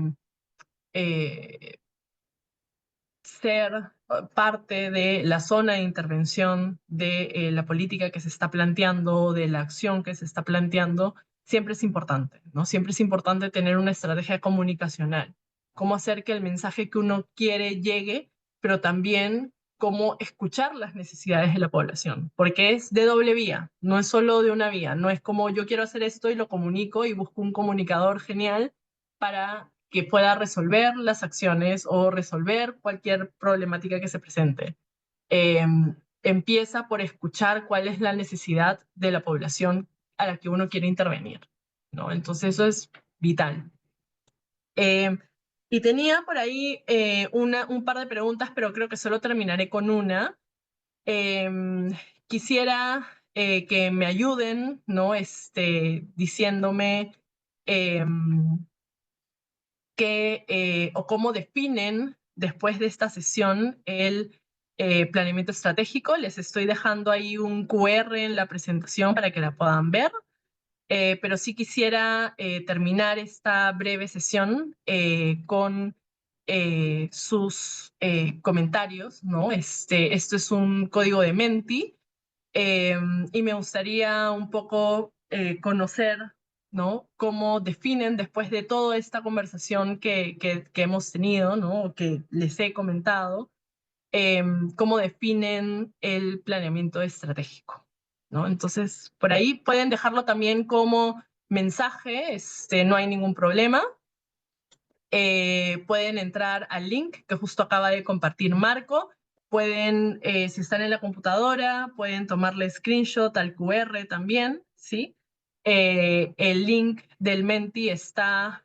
ser parte de la zona de intervención de la política que se está planteando, de la acción que se está planteando, siempre es importante, ¿no? Siempre es importante tener una estrategia comunicacional, cómo hacer que el mensaje que uno quiere llegue, pero también cómo escuchar las necesidades de la población, porque es de doble vía, no es solo de una vía, no es como yo quiero hacer esto y lo comunico y busco un comunicador genial para que pueda resolver las acciones o resolver cualquier problemática que se presente. Eh, Empieza por escuchar cuál es la necesidad de la población a la que uno quiere intervenir, ¿no? Entonces eso es vital. Eh, y tenía por ahí un par de preguntas, pero creo que solo terminaré con una. Eh, Quisiera que me ayuden, ¿no? Diciéndome eh, o cómo definen después de esta sesión el planeamiento estratégico. Les estoy dejando ahí un QR en la presentación para que la puedan ver, pero sí quisiera terminar esta breve sesión con sus comentarios, ¿no? Esto es un código de Menti eh, y me gustaría un poco conocer, ¿no? Cómo definen después de toda esta conversación que hemos tenido, ¿no? Que les he comentado, eh, cómo definen el planeamiento estratégico, ¿no? Entonces, por ahí pueden dejarlo también como mensaje, no hay ningún problema. Pueden entrar al link que justo acaba de compartir Marco. Si están en la computadora, pueden tomarle screenshot al QR también, ¿sí? El link del Menti está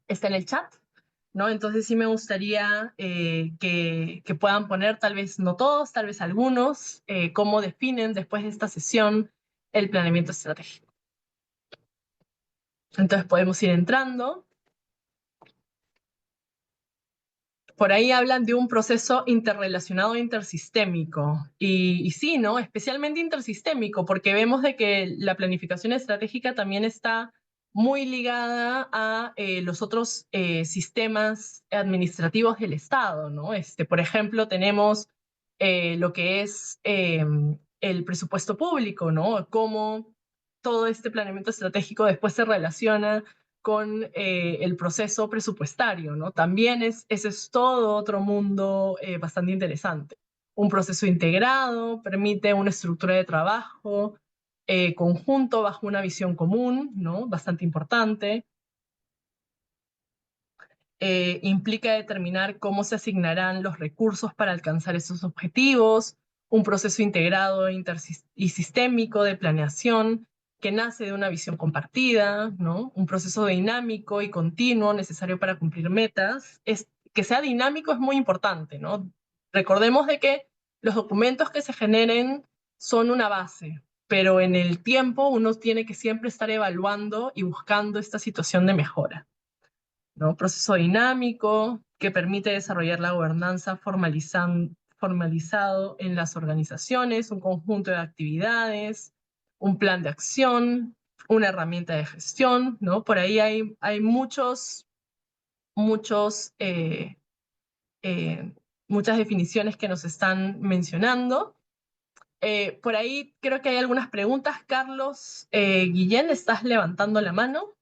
está en el chat, ¿no? Entonces sí me gustaría que puedan poner, tal vez no todos, tal vez algunos, cómo definen después de esta sesión el planeamiento estratégico. Entonces podemos ir entrando. Por ahí hablan de un proceso interrelacionado e intersistémico. Y sí, ¿no? Especialmente intersistémico, porque vemos de que la planificación estratégica también está muy ligada a los otros sistemas administrativos del Estado, ¿no? Por ejemplo, tenemos lo que es el presupuesto público, ¿no? Cómo todo este planeamiento estratégico después se relaciona con el proceso presupuestario, ¿no? También ese es todo otro mundo bastante interesante. Un proceso integrado permite una estructura de trabajo conjunto bajo una visión común, ¿no? Bastante importante. Implica determinar cómo se asignarán los recursos para alcanzar esos objetivos, un proceso integrado y sistémico de planeación que nace de una visión compartida, ¿no? Un proceso dinámico y continuo necesario para cumplir metas. Que sea dinámico es muy importante, ¿no? Recordemos de que los documentos que se generen son una base, pero en el tiempo uno tiene que siempre estar evaluando y buscando esta situación de mejora, ¿no? Proceso dinámico que permite desarrollar la gobernanza formalizado en las organizaciones, un conjunto de actividades, un plan de acción, una herramienta de gestión, ¿no? Por ahí hay muchos, muchas definiciones que nos están mencionando. Por ahí creo que hay algunas preguntas. Carlos Guillén, ¿estás levantando la mano?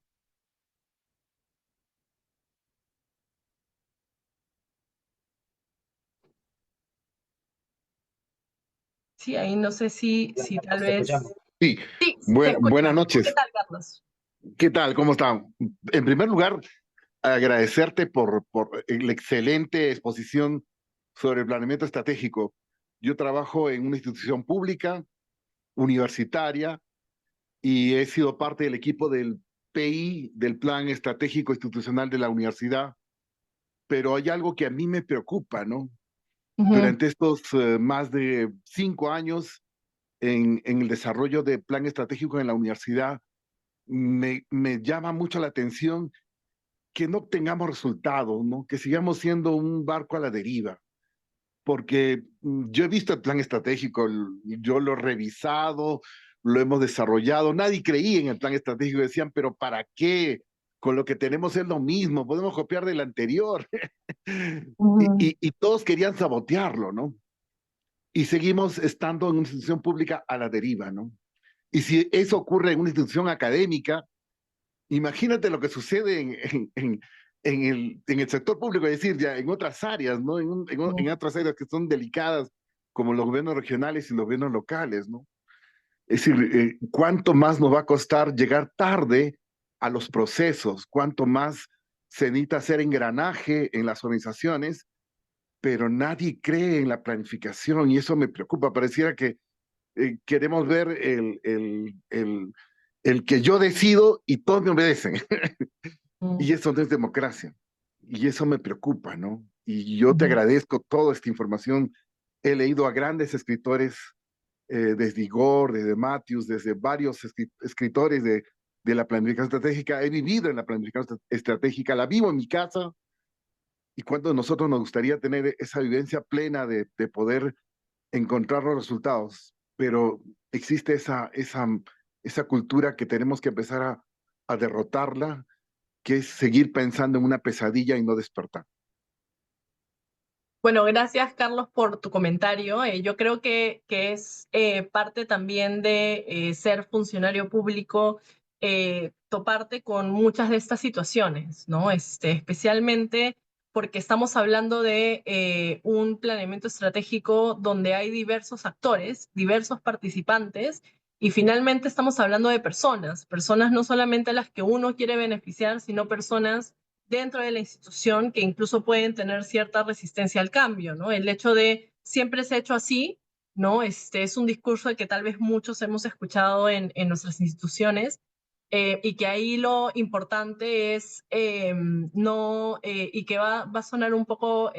Sí, ahí no sé si tal ¿Te escuchamos? vez... Sí, Sí, se buenas escucha. ¿Qué noches. tal, Carlos? ¿Qué tal? ¿Cómo están? En primer lugar, agradecerte por la excelente exposición sobre el planeamiento estratégico. Yo trabajo en una institución pública, universitaria, y he sido parte del equipo del PI, del Plan Estratégico Institucional de la Universidad, pero hay algo que a mí me preocupa, ¿no? Ujú, Durante estos más de 5 años en el desarrollo de plan estratégico en la universidad, me llama mucho la atención que no obtengamos resultados, ¿no? Que sigamos siendo un barco a la deriva, porque yo he visto el plan estratégico, yo lo he revisado, lo hemos desarrollado, nadie creía en el plan estratégico, decían, pero ¿para qué? Con lo que tenemos es lo mismo, podemos copiar del anterior. ujú, Y todos querían sabotearlo, ¿no? Y seguimos estando en una institución pública a la deriva, ¿no? Y si eso ocurre en una institución académica, imagínate lo que sucede en el sector público, es decir, ya en otras áreas, ¿no? En otras áreas que son delicadas, como los gobiernos regionales y los gobiernos locales, ¿no? Es decir, ¿cuánto más nos va a costar llegar tarde a los procesos? ¿Cuánto más se necesita hacer engranaje en las organizaciones? Pero nadie cree en la planificación y eso me preocupa. Pareciera que queremos ver el que yo decido y todos me obedecen. ujú, Y eso no es democracia. Y eso me preocupa, ¿no? Y yo te ujú. agradezco toda esta información. He leído a grandes escritores, desde Igor, desde Matthews, desde varios escritores de la planificación estratégica. He vivido en la planificación estratégica, la vivo en mi casa. Y cuando nosotros nos gustaría tener esa vivencia plena de poder encontrar los resultados, pero existe esa cultura que tenemos que empezar a derrotarla, que es seguir pensando en una pesadilla y no despertar. Bueno, gracias Carlos por tu comentario. Yo creo que es parte también de ser funcionario público, toparte con muchas de estas situaciones, ¿no? Especialmente porque estamos hablando de un planeamiento estratégico donde hay diversos actores, diversos participantes, y finalmente estamos hablando de personas, personas no solamente a las que uno quiere beneficiar, sino personas dentro de la institución que incluso pueden tener cierta resistencia al cambio, ¿no? El hecho de siempre se ha hecho así ¿no? Es un discurso que tal vez muchos hemos escuchado en nuestras instituciones, y que ahí lo importante es no, y que va a sonar un poco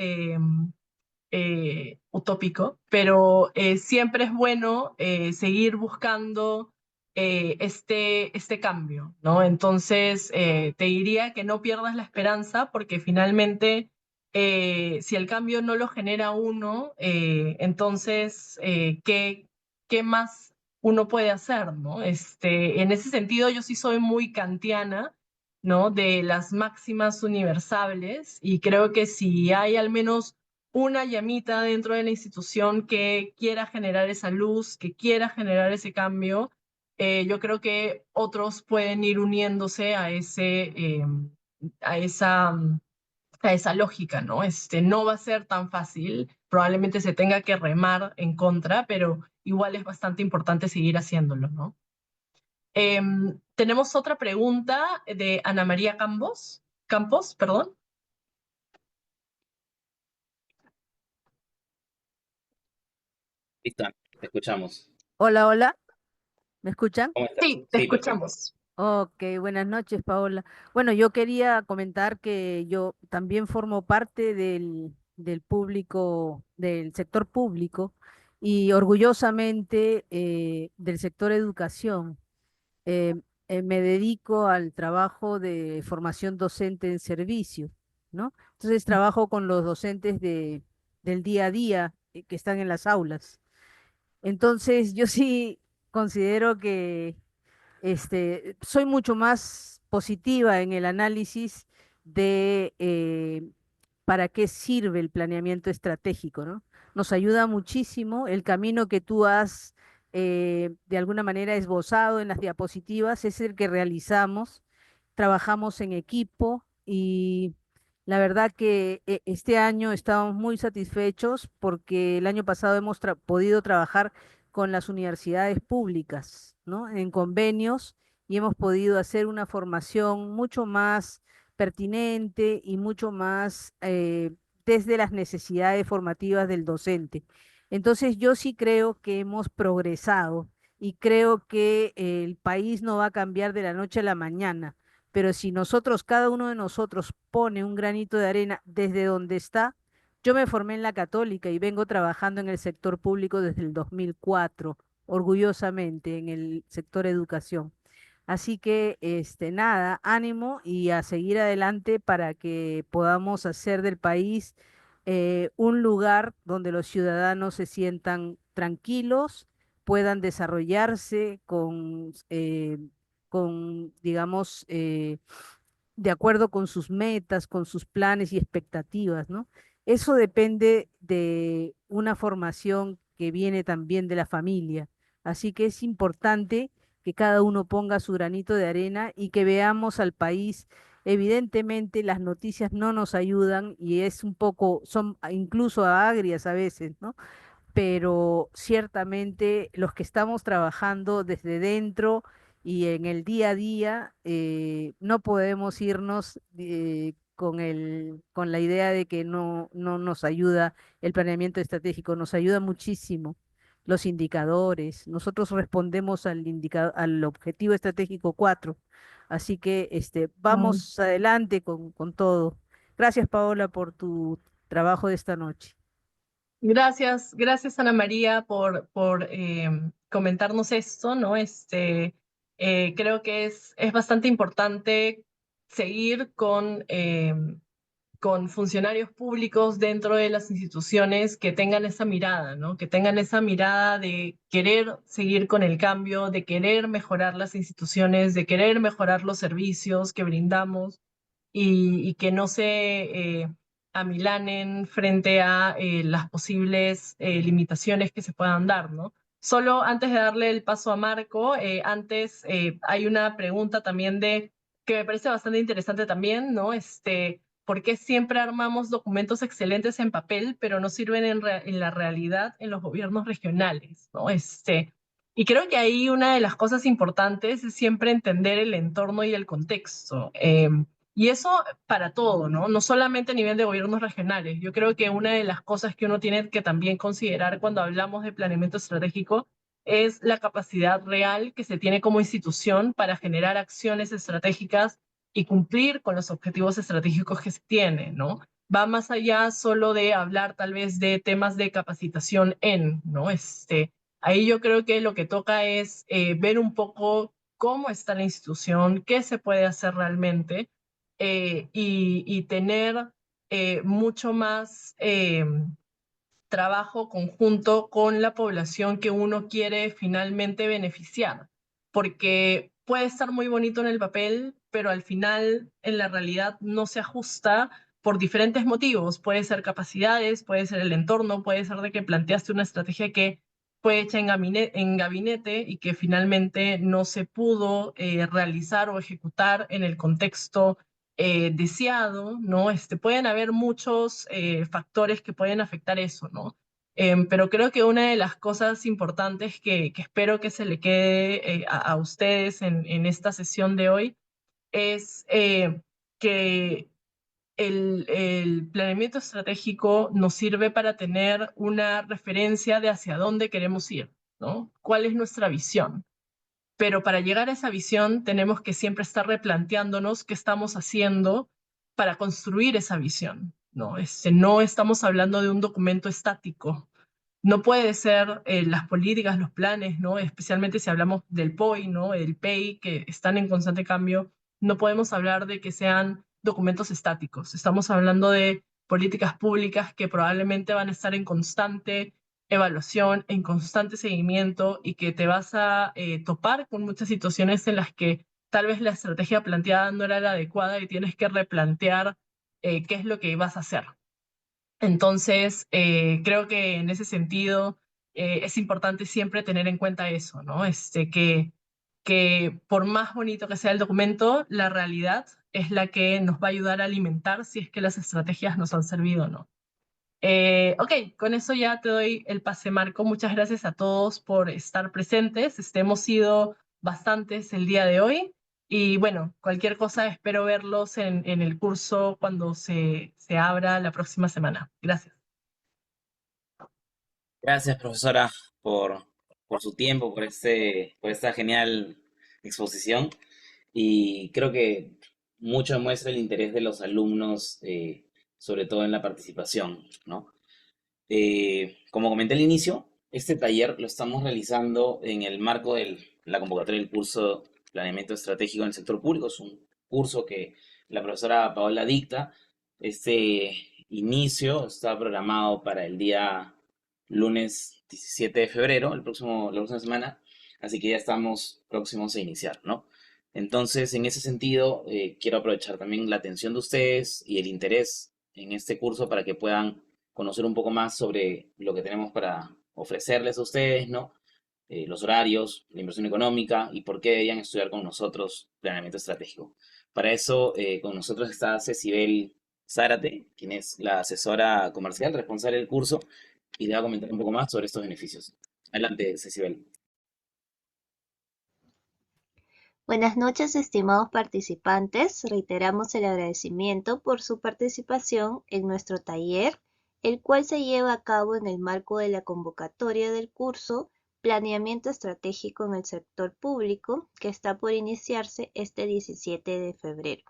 utópico, pero siempre es bueno seguir buscando este cambio, ¿no? Entonces, te diría que no pierdas la esperanza porque finalmente, si el cambio no lo genera uno, entonces, ¿qué más uno puede hacer, ¿no? En ese sentido, yo sí soy muy kantiana, ¿no? De las máximas universales, y creo que si hay al menos una llamita dentro de la institución que quiera generar esa luz, que quiera generar ese cambio, yo creo que otros pueden ir uniéndose a esa, a esa lógica, ¿no? No va a ser tan fácil, probablemente se tenga que remar en contra, pero igual es bastante importante seguir haciéndolo, ¿no? Tenemos otra pregunta de Ana María Campos, perdón. Listo, te escuchamos. Hola, hola, ¿me escuchan? ¿Cómo estás? Sí, te Sí, perfecto. escuchamos. Ok, buenas noches, Paola. Bueno, yo quería comentar que yo también formo parte del público, del sector público y orgullosamente del sector educación. Eh, Me dedico al trabajo de formación docente en servicio, ¿no? Entonces trabajo con los docentes del día a día que están en las aulas. Entonces yo sí considero que soy mucho más positiva en el análisis de para qué sirve el planeamiento estratégico, ¿no? Nos ayuda muchísimo el camino que tú has de alguna manera esbozado en las diapositivas, es el que realizamos, trabajamos en equipo y la verdad que este año estamos muy satisfechos porque el año pasado hemos podido trabajar con las universidades públicas, ¿no? En convenios y hemos podido hacer una formación mucho más pertinente y mucho más desde las necesidades formativas del docente. Entonces, yo sí creo que hemos progresado y creo que el país no va a cambiar de la noche a la mañana, pero si nosotros, cada uno de nosotros pone un granito de arena desde donde está, yo me formé en la Católica y vengo trabajando en el sector público desde el 2004, orgullosamente en el sector educación. Así que, nada, ánimo y a seguir adelante para que podamos hacer del país un lugar donde los ciudadanos se sientan tranquilos, puedan desarrollarse digamos, de acuerdo con sus metas, con sus planes y expectativas, ¿no? Eso depende de una formación que viene también de la familia. Así que es importante que cada uno ponga su granito de arena y que veamos al país. Evidentemente las noticias no nos ayudan y es un poco, son incluso agrias a veces, ¿no? Pero ciertamente los que estamos trabajando desde dentro y en el día a día, no podemos irnos con la idea de que no nos ayuda el planeamiento estratégico, nos ayuda muchísimo los indicadores. Nosotros respondemos al objetivo estratégico 4, así que Mm. vamos adelante con todo. Gracias, Paola, por tu trabajo de esta noche. Gracias Ana María por comentarnos esto, ¿no? Creo que es bastante importante seguir con funcionarios públicos dentro de las instituciones que tengan esa mirada, ¿no? Que tengan esa mirada de querer seguir con el cambio, de querer mejorar las instituciones, de querer mejorar los servicios que brindamos, y que no se amilanen frente a las posibles limitaciones que se puedan dar, ¿no? Solo antes de darle el paso a Marco, antes hay una pregunta también que me parece bastante interesante también, ¿no? ¿Por qué siempre armamos documentos excelentes en papel, pero no sirven en la realidad en los gobiernos regionales, ¿no? Y creo que ahí una de las cosas importantes es siempre entender el entorno y el contexto. Y eso para todo, ¿no? No solamente a nivel de gobiernos regionales. Yo creo que una de las cosas que uno tiene que también considerar cuando hablamos de planeamiento estratégico es la capacidad real que se tiene como institución para generar acciones estratégicas y cumplir con los objetivos estratégicos que se tienen, ¿no? Va más allá solo de hablar tal vez de temas de capacitación ¿no? Ahí yo creo que lo que toca es ver un poco cómo está la institución, qué se puede hacer realmente y tener mucho más trabajo conjunto con la población que uno quiere finalmente beneficiar, porque puede estar muy bonito en el papel, pero al final en la realidad no se ajusta por diferentes motivos. Puede ser capacidades, puede ser el entorno, puede ser de que planteaste una estrategia que fue hecha en gabinete y que finalmente no se pudo realizar o ejecutar en el contexto deseado, ¿no? Pueden haber muchos factores que pueden afectar eso, ¿no? Pero creo que una de las cosas importantes que espero que se le quede a ustedes en esta sesión de hoy es que el planeamiento estratégico nos sirve para tener una referencia de hacia dónde queremos ir, ¿no? ¿Cuál es nuestra visión? Pero para llegar a esa visión tenemos que siempre estar replanteándonos qué estamos haciendo para construir esa visión, ¿no? No estamos hablando de un documento estático. No puede ser las políticas, los planes, ¿no? Especialmente si hablamos del POI, ¿no? El PEI, que están en constante cambio, no podemos hablar de que sean documentos estáticos. Estamos hablando de políticas públicas que probablemente van a estar en constante evaluación, en constante seguimiento y que te vas a topar con muchas situaciones en las que tal vez la estrategia planteada no era la adecuada y tienes que replantear qué es lo que vas a hacer. Entonces, creo que en ese sentido es importante siempre tener en cuenta eso, ¿no? Que por más bonito que sea el documento, la realidad es la que nos va a ayudar a alimentar si es que las estrategias nos han servido o no. Ok, con eso ya te doy el pase, Marco. Muchas gracias a todos por estar presentes. Hemos sido bastantes el día de hoy. Y bueno, cualquier cosa espero verlos en el curso cuando se abra la próxima semana. Gracias. Gracias, profesora, por su tiempo, por esta genial exposición. Y creo que mucho muestra el interés de los alumnos, sobre todo en la participación, ¿no? Como comenté al inicio, este taller lo estamos realizando en el marco de la convocatoria del curso Planeamiento Estratégico en el Sector Público. Es un curso que la profesora Paola dicta. Este inicio está programado para el día lunes 17 de febrero, la próxima semana, así que ya estamos próximos a iniciar, ¿no? Entonces, en ese sentido, quiero aprovechar también la atención de ustedes y el interés en este curso para que puedan conocer un poco más sobre lo que tenemos para ofrecerles a ustedes, ¿no? Los horarios, la inversión económica y por qué deberían estudiar con nosotros planeamiento estratégico. Para eso, con nosotros está Cecibel Zárate, quien es la asesora comercial responsable del curso y le va a comentar un poco más sobre estos beneficios. Adelante, Cecibel. Buenas noches, estimados participantes. Reiteramos el agradecimiento por su participación en nuestro taller, el cual se lleva a cabo en el marco de la convocatoria del curso Planeamiento Estratégico en el Sector Público, que está por iniciarse este 17 de febrero.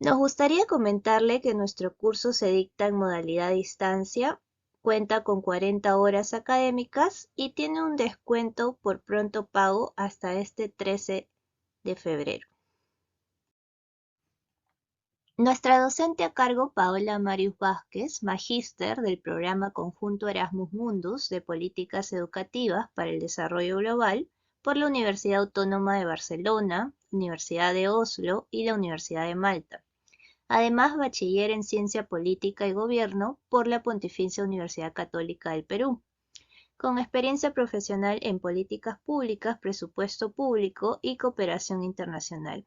Nos gustaría comentarle que nuestro curso se dicta en modalidad a distancia, cuenta con 40 horas académicas y tiene un descuento por pronto pago hasta este 13 de febrero. Nuestra docente a cargo, Paola Marius Vázquez, magíster del programa conjunto Erasmus Mundus de Políticas Educativas para el Desarrollo Global por la Universidad Autónoma de Barcelona, Universidad de Oslo y la Universidad de Malta. Además, bachiller en Ciencia Política y Gobierno por la Pontificia Universidad Católica del Perú, con experiencia profesional en políticas públicas, presupuesto público y cooperación internacional.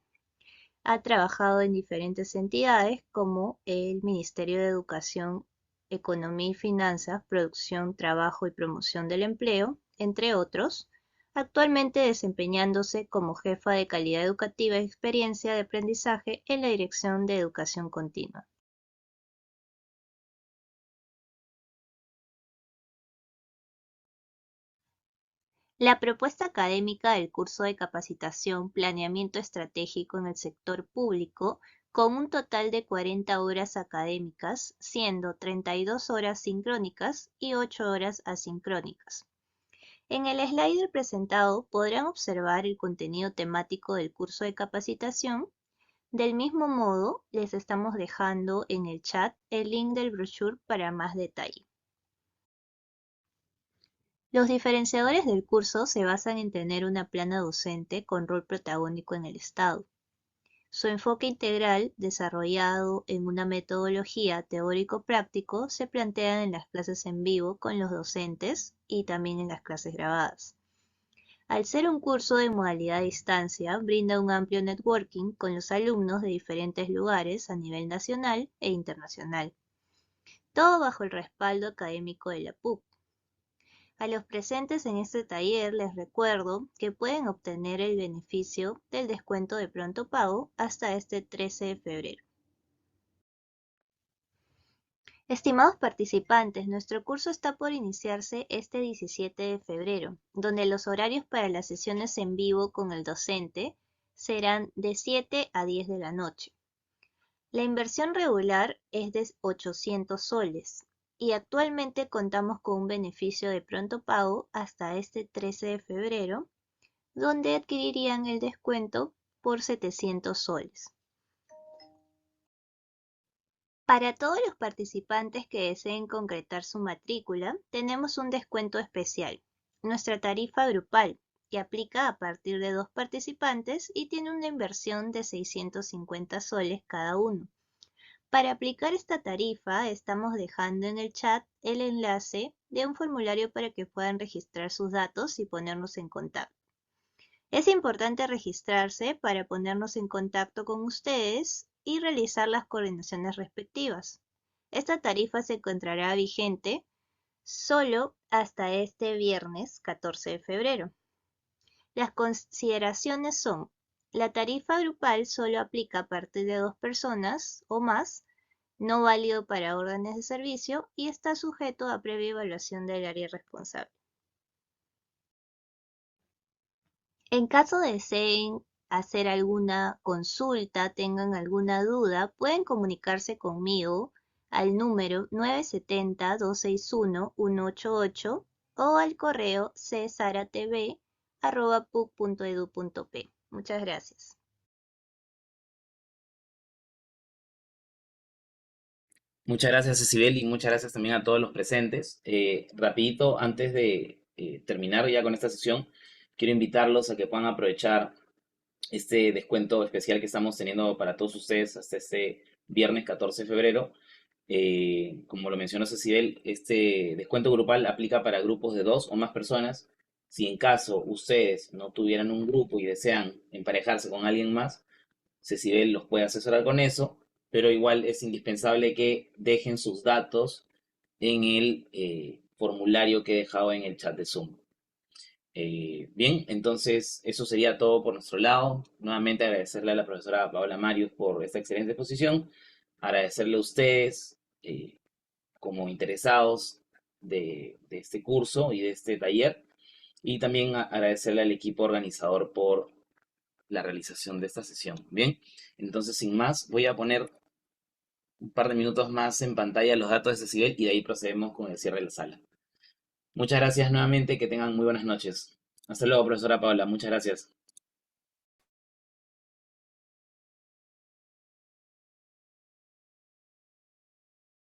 Ha trabajado en diferentes entidades como el Ministerio de Educación, Economía y Finanzas, Producción, Trabajo y Promoción del Empleo, entre otros, actualmente desempeñándose como jefa de calidad educativa y experiencia de aprendizaje en la Dirección de Educación Continua. La propuesta académica del curso de capacitación Planeamiento Estratégico en el Sector Público, con un total de 40 horas académicas, siendo 32 horas sincrónicas y 8 horas asincrónicas. En el slider presentado podrán observar el contenido temático del curso de capacitación. Del mismo modo, les estamos dejando en el chat el link del brochure para más detalle. Los diferenciadores del curso se basan en tener una plana docente con rol protagónico en el Estado. Su enfoque integral, desarrollado en una metodología teórico-práctico, se plantea en las clases en vivo con los docentes y también en las clases grabadas. Al ser un curso de modalidad a distancia, brinda un amplio networking con los alumnos de diferentes lugares a nivel nacional e internacional. Todo bajo el respaldo académico de la PUC. A los presentes en este taller les recuerdo que pueden obtener el beneficio del descuento de pronto pago hasta este 13 de febrero. Estimados participantes, nuestro curso está por iniciarse este 17 de febrero, donde los horarios para las sesiones en vivo con el docente serán de 7 a 10 de la noche. La inversión regular es de 800 soles. Y actualmente contamos con un beneficio de pronto pago hasta este 13 de febrero, donde adquirirían el descuento por 700 soles. Para todos los participantes que deseen concretar su matrícula, tenemos un descuento especial, nuestra tarifa grupal, que aplica a partir de 2 participantes y tiene una inversión de 650 soles cada uno. Para aplicar esta tarifa, estamos dejando en el chat el enlace de un formulario para que puedan registrar sus datos y ponernos en contacto. Es importante registrarse para ponernos en contacto con ustedes y realizar las coordinaciones respectivas. Esta tarifa se encontrará vigente solo hasta este viernes 14 de febrero. Las consideraciones son: la tarifa grupal solo aplica a partir de 2 personas o más, no válido para órdenes de servicio y está sujeto a previa evaluación del área responsable. En caso deseen hacer alguna consulta, tengan alguna duda, pueden comunicarse conmigo al número 970-261-188 o al correo csaratv@puc.edu.p. Muchas gracias. Muchas gracias, Cecibel, y muchas gracias también a todos los presentes. Rapidito, antes de terminar ya con esta sesión, quiero invitarlos a que puedan aprovechar este descuento especial que estamos teniendo para todos ustedes hasta este viernes 14 de febrero. Como lo mencionó Cecibel, este descuento grupal aplica para grupos de 2 o más personas. Si en caso ustedes no tuvieran un grupo y desean emparejarse con alguien más, Cecibel los puede asesorar con eso, pero igual es indispensable que dejen sus datos en el formulario que he dejado en el chat de Zoom. Bien, entonces eso sería todo por nuestro lado. Nuevamente agradecerle a la profesora Paola Marius por esta excelente exposición. Agradecerle a ustedes como interesados de este curso y de este taller. Y también agradecerle al equipo organizador por la realización de esta sesión. Bien, entonces sin más voy a poner un par de minutos más en pantalla los datos de Cecibel y de ahí procedemos con el cierre de la sala. Muchas gracias nuevamente, que tengan muy buenas noches. Hasta luego, profesora Paola, muchas gracias.